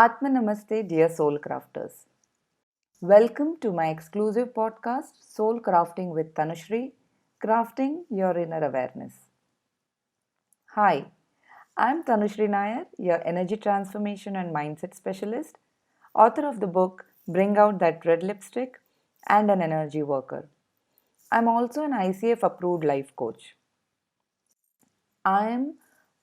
Atma Namaste, dear soul crafters. Welcome to my exclusive podcast, Soul Crafting with Tanushree, Crafting Your Inner Awareness. Hi, I'm Tanushree Nair, your energy transformation and mindset specialist, author of the book Bring Out That Red Lipstick, and an energy worker. I'm also an ICF approved life coach. I am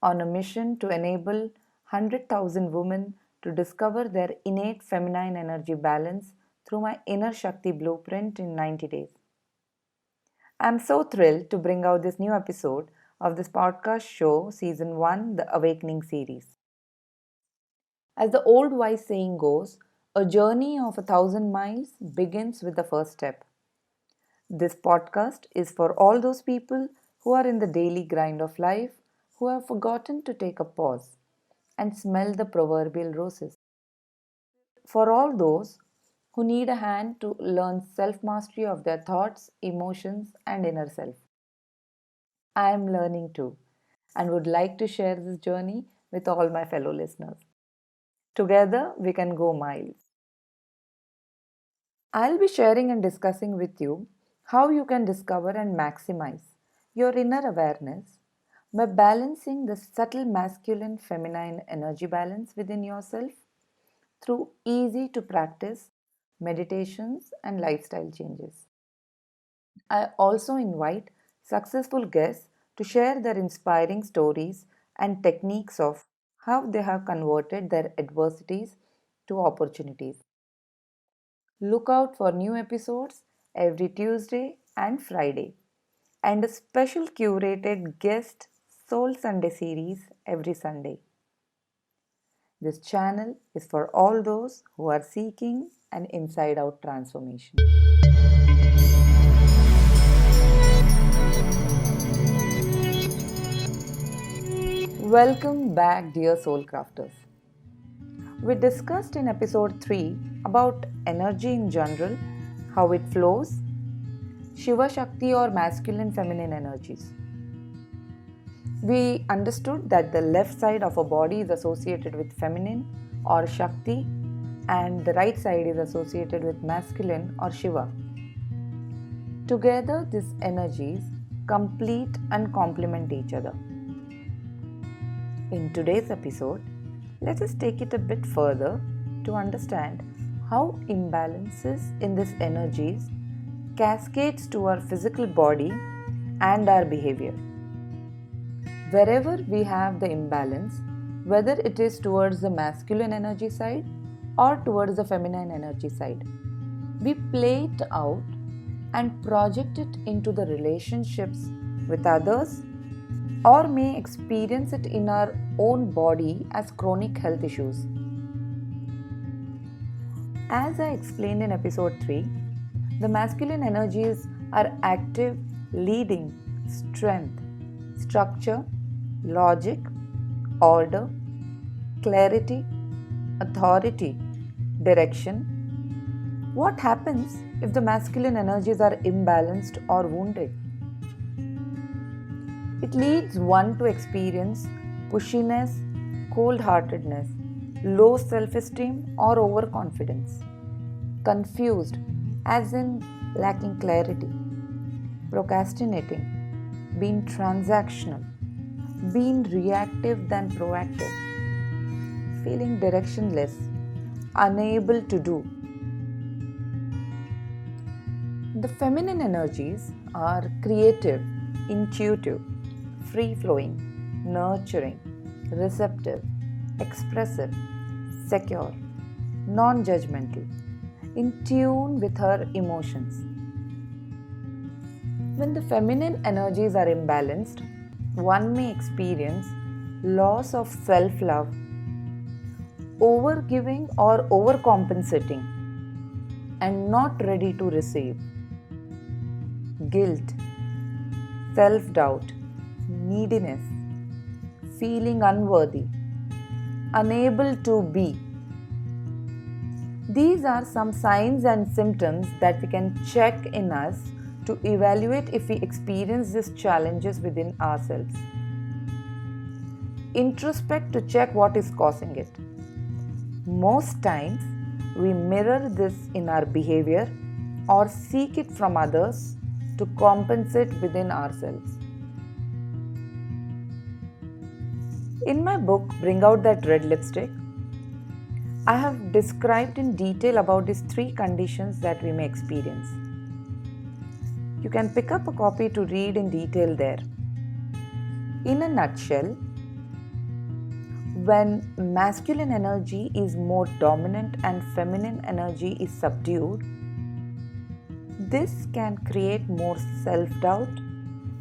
on a mission to enable 100,000 women to discover their innate feminine energy balance through my inner Shakti blueprint in 90 days. I'm so thrilled to bring out this new episode of this podcast show, Season 1, the Awakening series. As the old wise saying goes, a journey of 1,000 miles begins with the first step. This podcast is for all those people who are in the daily grind of life, who have forgotten to take a pause and smell the proverbial roses. For all those who need a hand to learn self mastery of their thoughts, emotions, and inner self. I am learning too and would like to share this journey with all my fellow listeners. Together, we can go miles. I'll be sharing and discussing with you how you can discover and maximize your inner awareness by balancing the subtle masculine feminine energy balance within yourself through easy to practice meditations and lifestyle changes. I also invite successful guests to share their inspiring stories and techniques of how they have converted their adversities to opportunities. Look out for new episodes every Tuesday and Friday, and a special curated guest Soul Sunday series every Sunday. This channel is for all those who are seeking an inside out transformation. Welcome back, dear soul crafters. We discussed in episode 3 about energy in general, how it flows, Shiva Shakti or masculine feminine energies. We understood that the left side of a body is associated with feminine or Shakti and the right side is associated with masculine or Shiva. Together, these energies complete and complement each other. In today's episode, let us take it a bit further to understand how imbalances in these energies cascades to our physical body and our behavior. Wherever we have the imbalance, whether it is towards the masculine energy side or towards the feminine energy side, we play it out and project it into the relationships with others or may experience it in our own body as chronic health issues. As I explained in episode 3, the masculine energies are active, leading, strength, structure, logic, order, clarity, authority, direction. What happens if the masculine energies are imbalanced or wounded? It leads one to experience pushiness, cold-heartedness, low self-esteem or overconfidence, confused as in lacking clarity, procrastinating, being transactional, being reactive than proactive, feeling directionless, unable to do. The feminine energies are creative, intuitive, free-flowing, nurturing, receptive, expressive, secure, non-judgmental, in tune with her emotions. When the feminine energies are imbalanced, one may experience loss of self-love, overgiving or overcompensating, and not ready to receive, guilt, self-doubt, neediness, feeling unworthy, unable to be. These are some signs and symptoms that we can check in us to evaluate if we experience these challenges within ourselves. Introspect to check what is causing it. Most times, we mirror this in our behavior or seek it from others to compensate within ourselves. In my book, Bring Out That Red Lipstick, I have described in detail about these 3 conditions that we may experience. You can pick up a copy to read in detail there. In a nutshell, when masculine energy is more dominant and feminine energy is subdued, this can create more self-doubt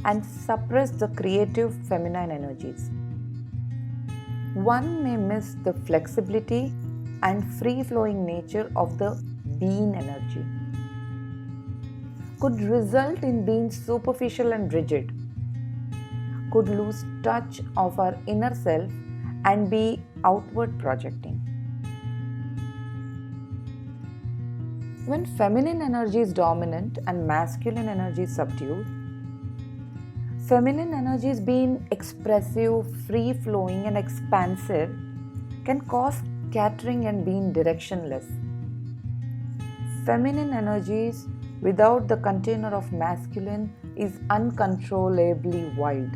and suppress the creative feminine energies. One may miss the flexibility and free-flowing nature of the being energy. Could result in being superficial and rigid. Could lose touch of our inner self and be outward projecting. When feminine energy is dominant and masculine energy is subdued, feminine energy is being expressive, free-flowing and expansive can cause scattering and being directionless. Feminine energies without the container of masculine is uncontrollably wild.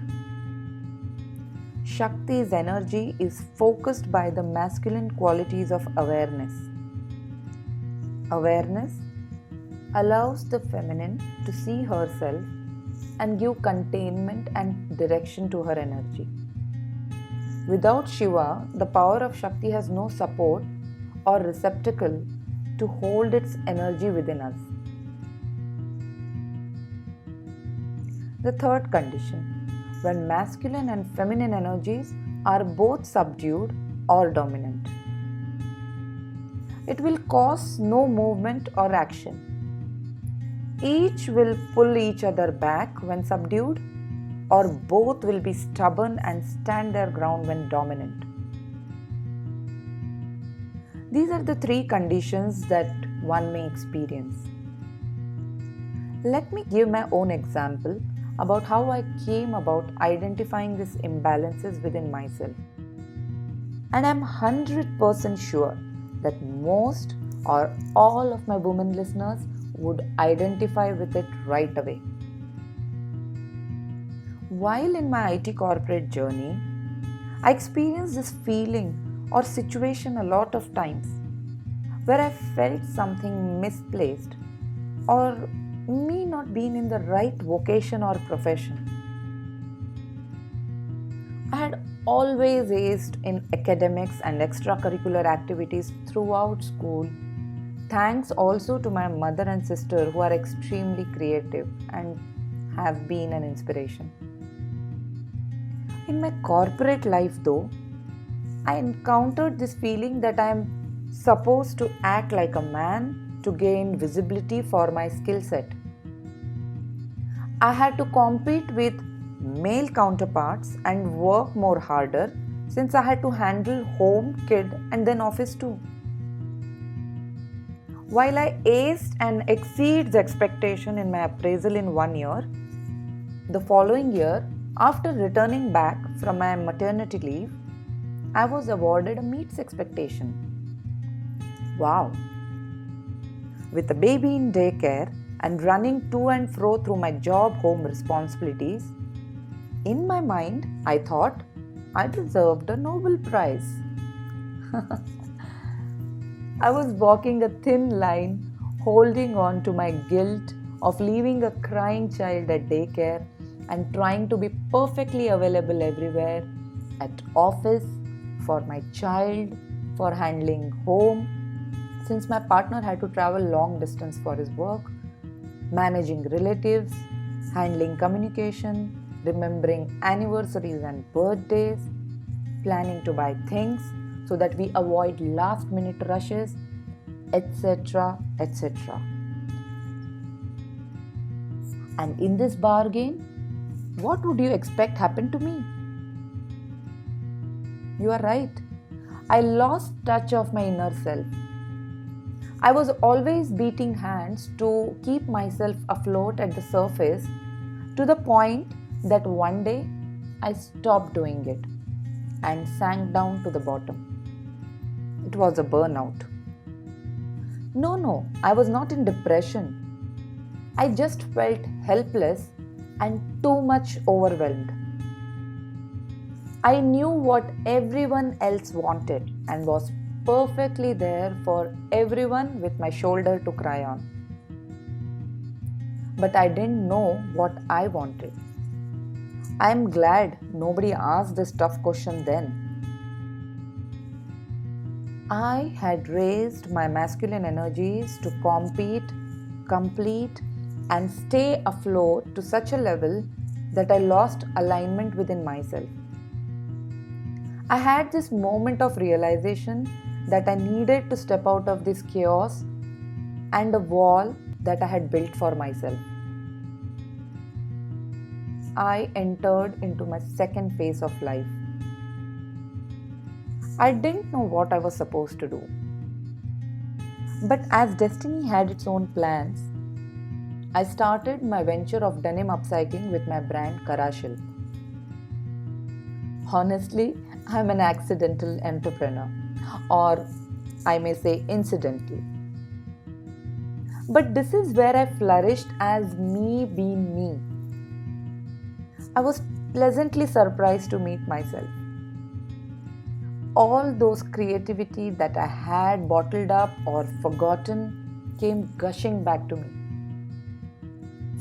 Shakti's energy is focused by the masculine qualities of awareness. Awareness allows the feminine to see herself and give containment and direction to her energy. Without Shiva, the power of Shakti has no support or receptacle to hold its energy within us. The third condition, when masculine and feminine energies are both subdued or dominant. It will cause no movement or action. Each will pull each other back when subdued, or both will be stubborn and stand their ground when dominant. These are the 3 conditions that one may experience. Let me give my own example about how I came about identifying these imbalances within myself. And I'm 100% sure that most or all of my women listeners would identify with it right away. While in my IT corporate journey, I experienced this feeling or situation a lot of times where I felt something misplaced or me not being in the right vocation or profession. I had always aced in academics and extracurricular activities throughout school. Thanks also to my mother and sister who are extremely creative and have been an inspiration. In my corporate life though, I encountered this feeling that I am supposed to act like a man to gain visibility for my skill set. I had to compete with male counterparts and work more harder since I had to handle home, kid and then office too. While I aced and exceeds expectation in my appraisal in 1 year, the following year, after returning back from my maternity leave, I was awarded a meets expectation. Wow! With a baby in daycare and running to and fro through my job home responsibilities, in my mind, I thought I deserved a Nobel Prize. I was walking a thin line, holding on to my guilt of leaving a crying child at daycare and trying to be perfectly available everywhere, at office, for my child, for handling home, since my partner had to travel long distance for his work, managing relatives, handling communication, remembering anniversaries and birthdays, planning to buy things so that we avoid last minute rushes, etc., etc. And in this bargain, what would you expect happened to me? You are right. I lost touch of my inner self. I was always beating hands to keep myself afloat at the surface to the point that one day I stopped doing it and sank down to the bottom. it was a burnout. No, I was not in depression. I just felt helpless and too much overwhelmed. I knew what everyone else wanted and was perfectly there for everyone with my shoulder to cry on. But I didn't know what I wanted. I'm glad nobody asked this tough question then. I had raised my masculine energies to compete, complete, and stay afloat to such a level that I lost alignment within myself. I had this moment of realization that I needed to step out of this chaos and a wall that I had built for myself. I entered into my second phase of life. I didn't know what I was supposed to do. But as destiny had its own plans, I started my venture of denim upcycling with my brand Karashil. Honestly, I'm an accidental entrepreneur, or I may say incidental. But this is where I flourished as me being me. I was pleasantly surprised to meet myself. All those creativity that I had bottled up or forgotten came gushing back to me.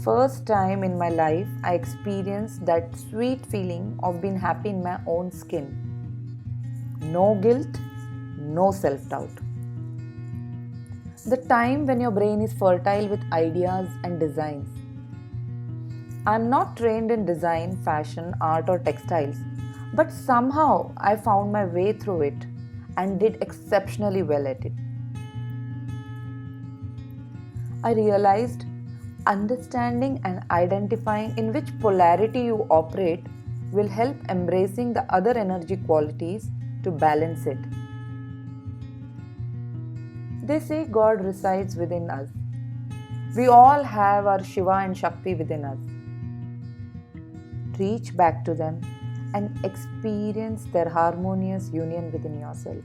First time in my life, I experienced that sweet feeling of being happy in my own skin. No guilt, no self-doubt. The time when your brain is fertile with ideas and designs. I'm not trained in design, fashion, art, or textiles, but somehow I found my way through it and did exceptionally well at it. I realized understanding and identifying in which polarity you operate will help embracing the other energy qualities to balance it. They say God resides within us. We all have our Shiva and Shakti within us. Reach back to them and experience their harmonious union within yourself.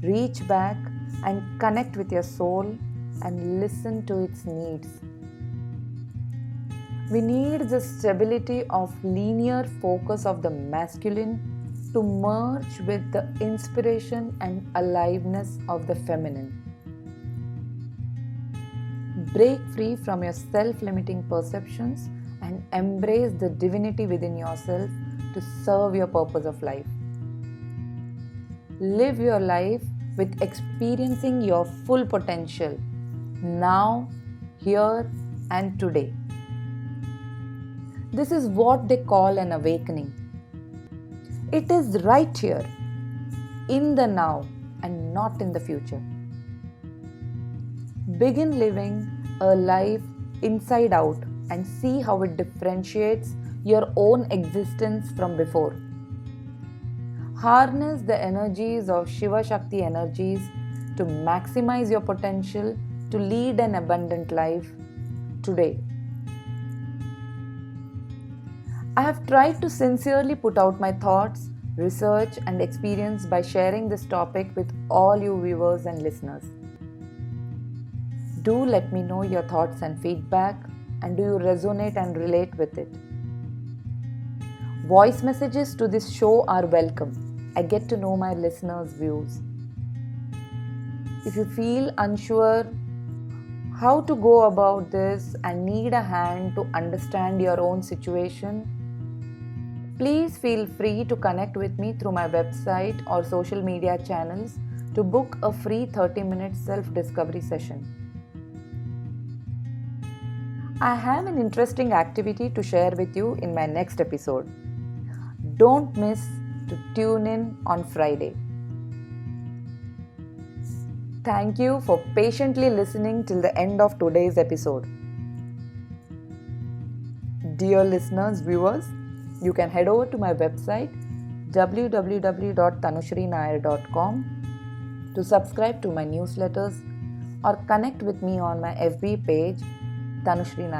Reach back and connect with your soul and listen to its needs. We need the stability of linear focus of the masculine to merge with the inspiration and aliveness of the feminine. Break free from your self-limiting perceptions and embrace the divinity within yourself to serve your purpose of life. Live your life with experiencing your full potential now, here, and today. This is what they call an awakening. It is right here, in the now, and not in the future. Begin living a life inside out and see how it differentiates your own existence from before. Harness the energies of Shiva Shakti energies to maximize your potential to lead an abundant life today. I have tried to sincerely put out my thoughts, research, and experience by sharing this topic with all you viewers and listeners. Do let me know your thoughts and feedback, and do you resonate and relate with it? Voice messages to this show are welcome. I get to know my listeners' views. If you feel unsure how to go about this and need a hand to understand your own situation, please feel free to connect with me through my website or social media channels to book a free 30-minute self-discovery session. I have an interesting activity to share with you in my next episode. Don't miss to tune in on Friday. Thank you for patiently listening till the end of today's episode. Dear listeners, viewers, you can head over to my website www.tanushreenayar.com to subscribe to my newsletters or connect with me on my FB page Tanushree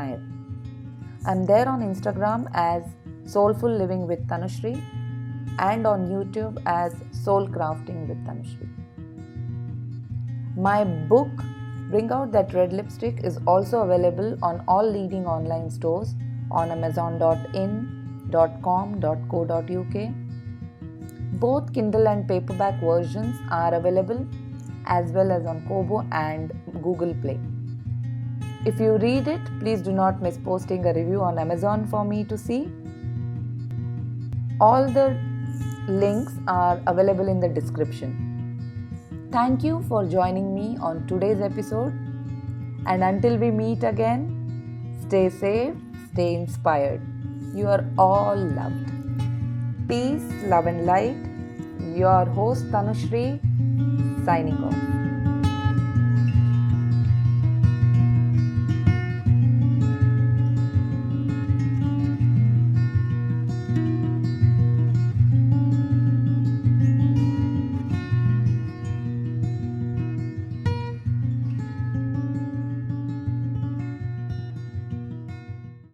I'm there on Instagram as Soulful Living with Tanushree and on YouTube as Soul Crafting with Tanushree. My book, Bring Out That Red Lipstick, is also available on all leading online stores on amazon.in, .com, .co.uk. Both Kindle and paperback versions are available as well as on Kobo and Google Play. If you read it, please do not miss posting a review on Amazon for me to see. All the links are available in the description. Thank you for joining me on today's episode, and until we meet again, stay safe, stay inspired. You are all loved. Peace, love and light. Your host Tanushree signing off.